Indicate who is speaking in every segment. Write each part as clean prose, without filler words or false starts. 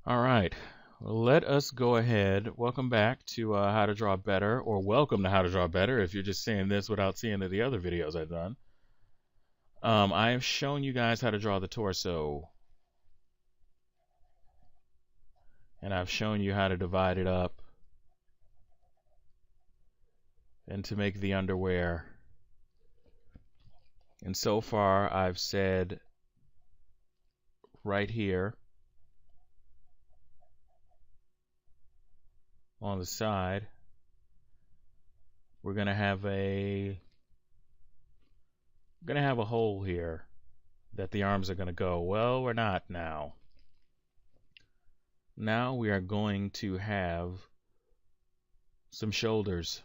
Speaker 1: All right. Well, let us go ahead. Welcome back to How to Draw Better, or welcome to How to Draw Better if you're just seeing this without seeing the other videos I've done. I have shown you guys how to draw the torso, and I've shown you how to divide it up and to make the underwear. And so far, I've said right here on the side, we're gonna have a hole here that the arms are gonna go. Well, we're not now. Now we are going to have some shoulders.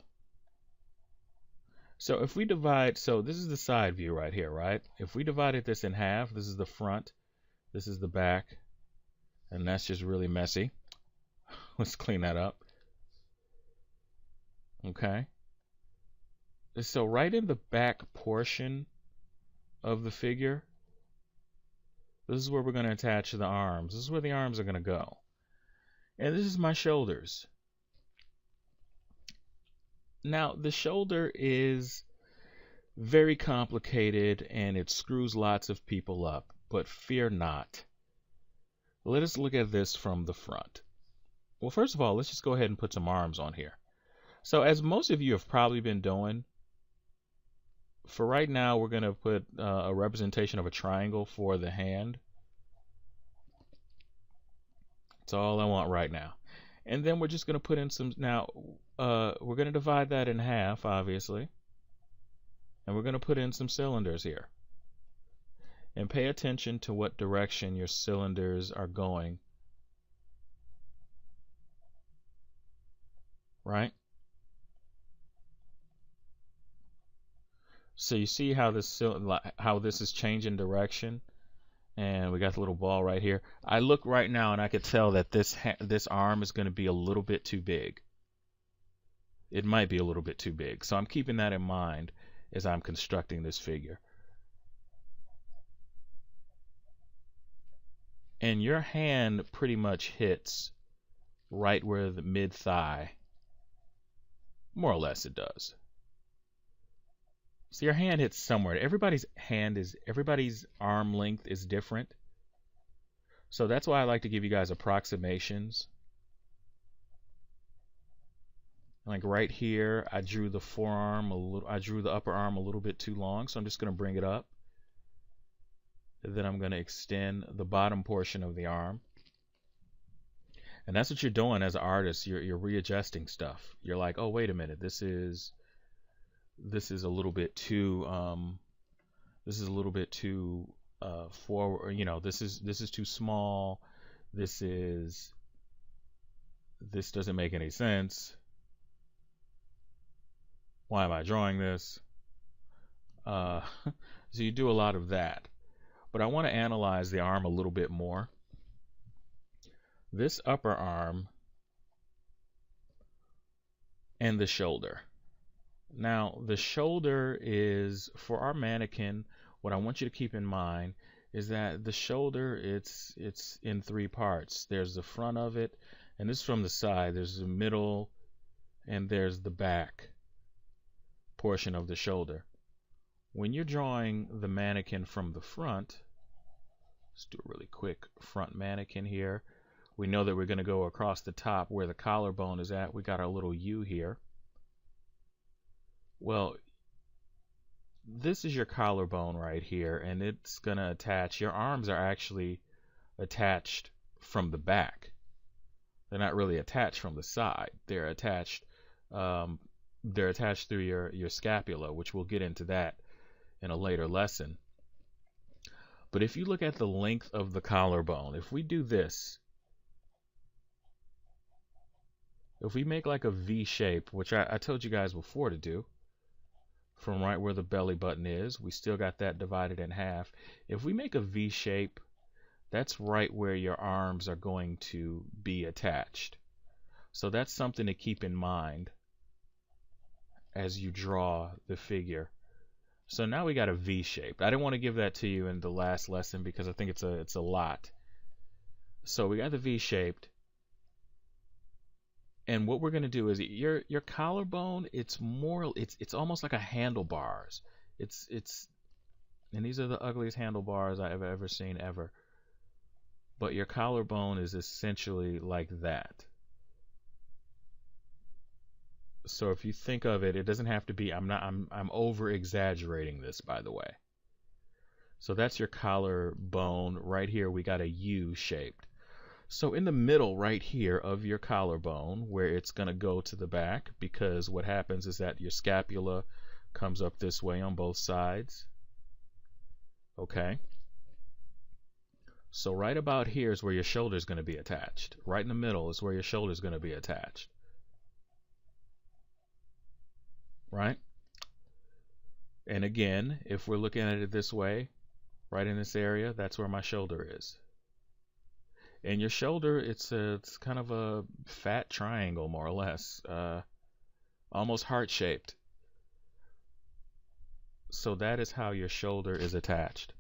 Speaker 1: So if we divide, so this is the side view right here, right? If we divided this in half, this is the front, this is the back, and that's just really messy. Let's clean that up. Okay. So right in the back portion of the figure, this is where we're going to attach the arms. This is where the arms are going to go. And this is my shoulders. Now, the shoulder is very complicated and it screws lots of people up, but fear not. Let us look at this from the front. Well, first of all, let's just go ahead and put some arms on here. So as most of you have probably been doing, for right now, we're going to put a representation of a triangle for the hand. That's all I want right now. And then we're just going to put in some, now, we're going to divide that in half, obviously. And we're going to put in some cylinders here. And pay attention to what direction your cylinders are going. Right? So you see how this is changing direction, and we got the little ball right here. I look right now and I could tell that this arm is going to be a little bit too big. It might be a little bit too big, so I'm keeping that in mind as I'm constructing this figure. And your hand pretty much hits right where the mid-thigh, more or less it does. So your hand hits somewhere. Everybody's arm length is different. So that's why I like to give you guys approximations. Like right here, I drew the upper arm a little bit too long, so I'm just going to bring it up. And then I'm going to extend the bottom portion of the arm. And that's what you're doing as an artist. You're readjusting stuff. You're like, oh, wait a minute, this is a little bit too forward, this is too small, this doesn't make any sense, why am I drawing this? So you do a lot of that, but I want to analyze the arm a little bit more. This upper arm and the shoulder. Now, the shoulder is, for our mannequin, what I want you to keep in mind is that the shoulder, it's in three parts. There's the front of it, and this is from the side. There's the middle, and there's the back portion of the shoulder. When you're drawing the mannequin from the front, let's do a really quick front mannequin here. We know that we're going to go across the top where the collarbone is at. We got our little U here. Well, this is your collarbone right here, and it's going to attach. Your arms are actually attached from the back. They're not really attached from the side. They're attached through your scapula, which we'll get into that in a later lesson. But if you look at the length of the collarbone, if we do this, if we make like a V shape, which I told you guys before to do, from right where the belly button is, we still got that divided in half. If we make a V shape, that's right where your arms are going to be attached. So that's something to keep in mind as you draw the figure. So now we got a V shape. I didn't want to give that to you in the last lesson because I think it's a lot. So we got the V-shaped, and what we're gonna do is your collarbone. It's almost like a handlebars. It's and these are the ugliest handlebars I've ever seen ever. But your collarbone is essentially like that. So if you think of it, it doesn't have to be. I'm over exaggerating this, by the way. So that's your collarbone. Right here, we got a U shaped. So in the middle right here of your collarbone, where it's going to go to the back, because what happens is that your scapula comes up this way on both sides. Okay. So right about here is where your shoulder is going to be attached. Right in the middle is where your shoulder is going to be attached. Right? And again, if we're looking at it this way, right in this area, that's where my shoulder is. And your shoulder, it's kind of a fat triangle, more or less, almost heart-shaped. So that is how your shoulder is attached.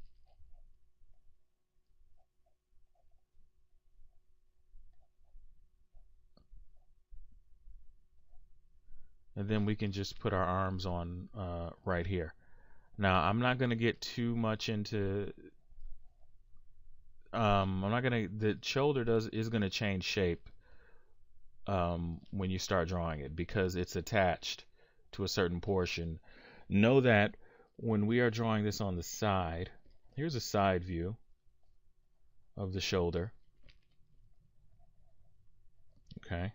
Speaker 1: And then we can just put our arms on right here. Now, I'm not going to get too much into. I'm not going to. The shoulder is going to change shape when you start drawing it because it's attached to a certain portion. Know that when we are drawing this on the side, here's a side view of the shoulder. Okay.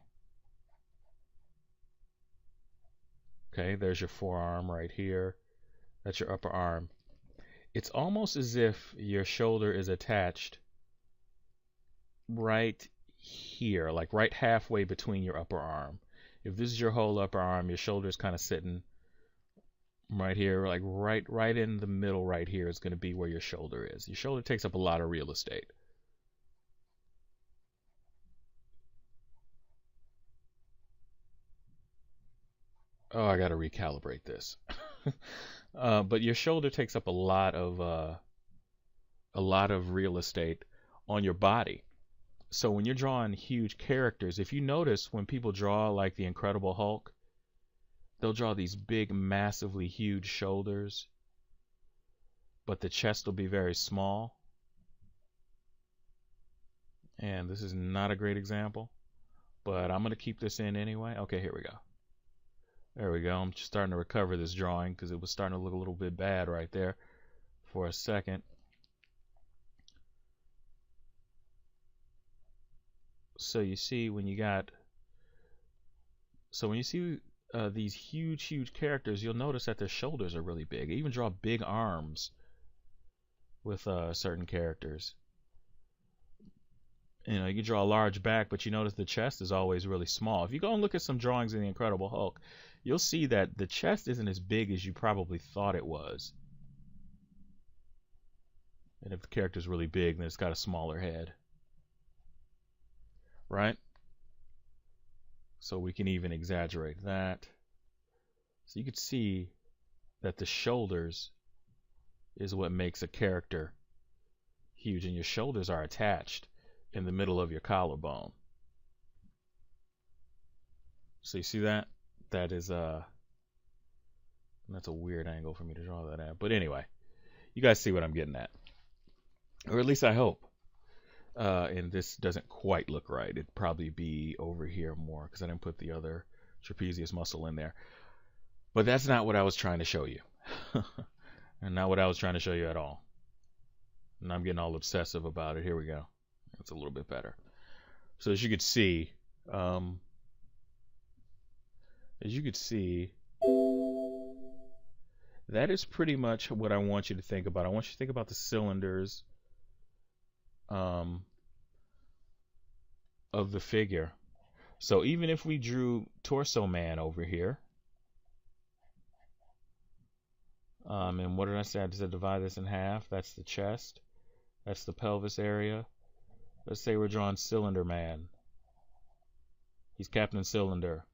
Speaker 1: Okay, there's your forearm right here. That's your upper arm. It's almost as if your shoulder is attached right here, like right halfway between your upper arm. If this is your whole upper arm, your shoulder is kind of sitting right here, like right in the middle right here is going to be where your shoulder is. Your shoulder takes up a lot of real estate. Oh, I got to recalibrate this. But your shoulder takes up a lot of real estate on your body. So when you're drawing huge characters, if you notice when people draw like the Incredible Hulk, they'll draw these big, massively huge shoulders, but the chest will be very small. And this is not a great example, but I'm going to keep this in anyway. Okay, here we go. There we go. I'm just starting to recover this drawing because it was starting to look a little bit bad right there for a second. So you see when you see these huge characters, you'll notice that their shoulders are really big. I even draw big arms with certain characters. You know, you can draw a large back, but you notice the chest is always really small. If you go and look at some drawings in the Incredible Hulk, you'll see that the chest isn't as big as you probably thought it was. And if the character's really big, then it's got a smaller head. Right? So we can even exaggerate that. So you could see that the shoulders is what makes a character huge, and your shoulders are attached in the middle of your collarbone. So you see that? That is that's a weird angle for me to draw that at. But anyway, you guys see what I'm getting at. Or at least I hope. And this doesn't quite look right. It'd probably be over here more because I didn't put the other trapezius muscle in there. But that's not what I was trying to show you. And not what I was trying to show you at all. And I'm getting all obsessive about it. Here we go. That's a little bit better. So as you could see, that is pretty much what I want you to think about. I want you to think about the cylinders of the figure. So even if we drew Torso Man over here, and what did I say? I said divide this in half. That's the chest. That's the pelvis area. Let's say we're drawing Cylinder Man. He's Captain Cylinder.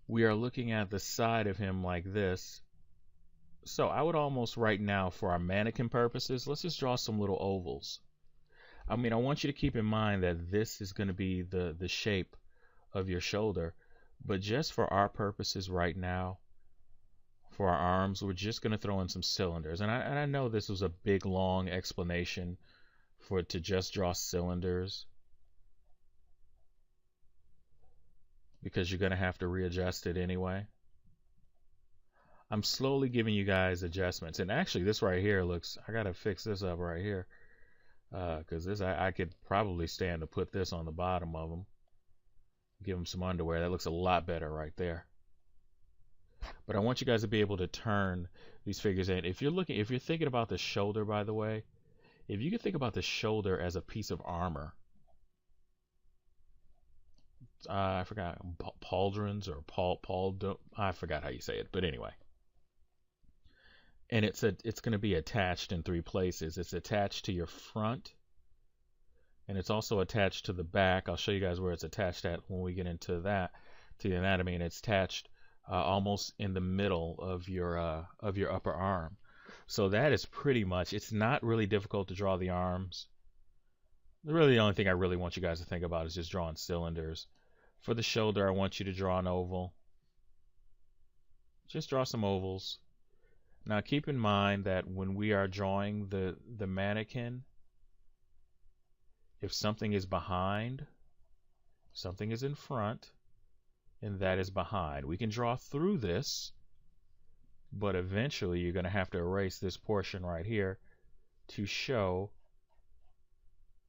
Speaker 1: We are looking at the side of him like this. So I would almost right now, for our mannequin purposes, let's just draw some little ovals. I mean, I want you to keep in mind that this is going to be the shape of your shoulder, but just for our purposes right now, for our arms, we're just going to throw in some cylinders. And I know this was a big, long explanation for it to just draw cylinders because you're going to have to readjust it anyway. I'm slowly giving you guys adjustments. And actually, this right here looks, I got to fix this up right here. Because this, I could probably stand to put this on the bottom of them. Give them some underwear. That looks a lot better right there. But I want you guys to be able to turn these figures in. If you're thinking about the shoulder, by the way, if you could think about the shoulder as a piece of armor, I forgot, pauldrons or I forgot how you say it, but anyway. And it's going to be attached in three places. It's attached to your front, and it's also attached to the back. I'll show you guys where it's attached at when we get into that, to the anatomy, and it's attached almost in the middle of your upper arm. So that is pretty much, it's not really difficult to draw the arms. Really, the only thing I really want you guys to think about is just drawing cylinders. For the shoulder, I want you to draw an oval. Just draw some ovals. Now keep in mind that when we are drawing the mannequin, if something is behind, something is in front, and that is behind. We can draw through this, but eventually you're going to have to erase this portion right here to show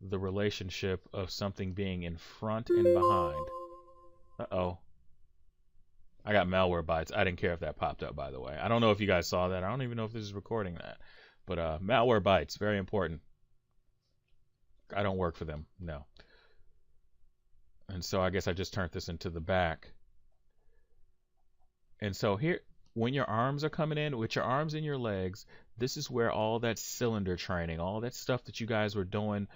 Speaker 1: the relationship of something being in front and behind. Uh-oh. I got malware bites. I didn't care if that popped up, by the way. I don't know if you guys saw that. I don't even know if this is recording that. But malware bites, very important. I don't work for them, no. And so I guess I just turned this into the back. And so here, when your arms are coming in, with your arms and your legs, this is where all that cylinder training, all that stuff that you guys were doing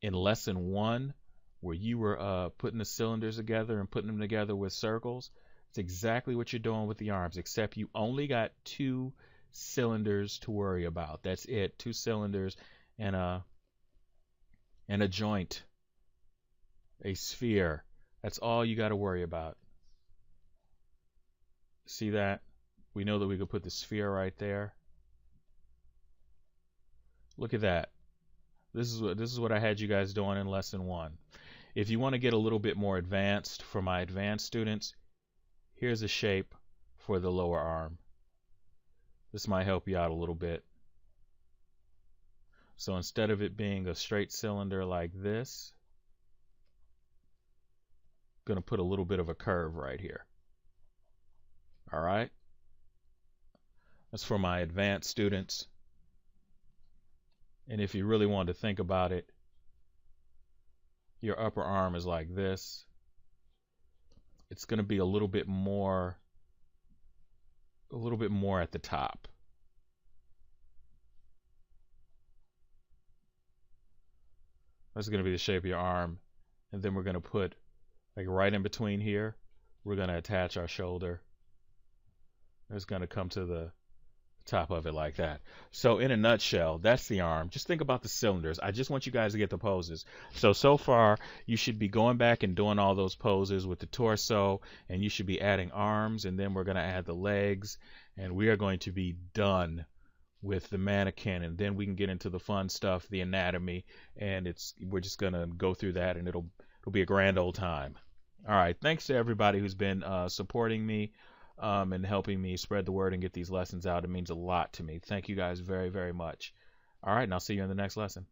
Speaker 1: in lesson 1, where you were putting the cylinders together and putting them together with circles, it's exactly what you're doing with the arms, except you only got 2 cylinders to worry about. That's it, 2 cylinders and a joint, a sphere. That's all you got to worry about. See that? We know that we could put the sphere right there. Look at that. This is what I had you guys doing in lesson 1. If you want to get a little bit more advanced, for my advanced students, here's a shape for the lower arm. This might help you out a little bit. So instead of it being a straight cylinder like this, I'm going to put a little bit of a curve right here. All right? That's for my advanced students. And if you really want to think about it, your upper arm is like this. It's going to be a little bit more at the top. That's going to be the shape of your arm. And then we're going to put, like right in between here, we're going to attach our shoulder. It's going to come to the top of it like that. So in a nutshell, that's the arm. Just think about the cylinders. I just want you guys to get the poses. So far, you should be going back and doing all those poses with the torso, and you should be adding arms, and then we're going to add the legs, and we are going to be done with the mannequin, and then we can get into the fun stuff, the anatomy, and we're just going to go through that, and it'll be a grand old time. All right, thanks to everybody who's been supporting me and helping me spread the word and get these lessons out. It means a lot to me. Thank you guys very, very much. All right, and I'll see you in the next lesson.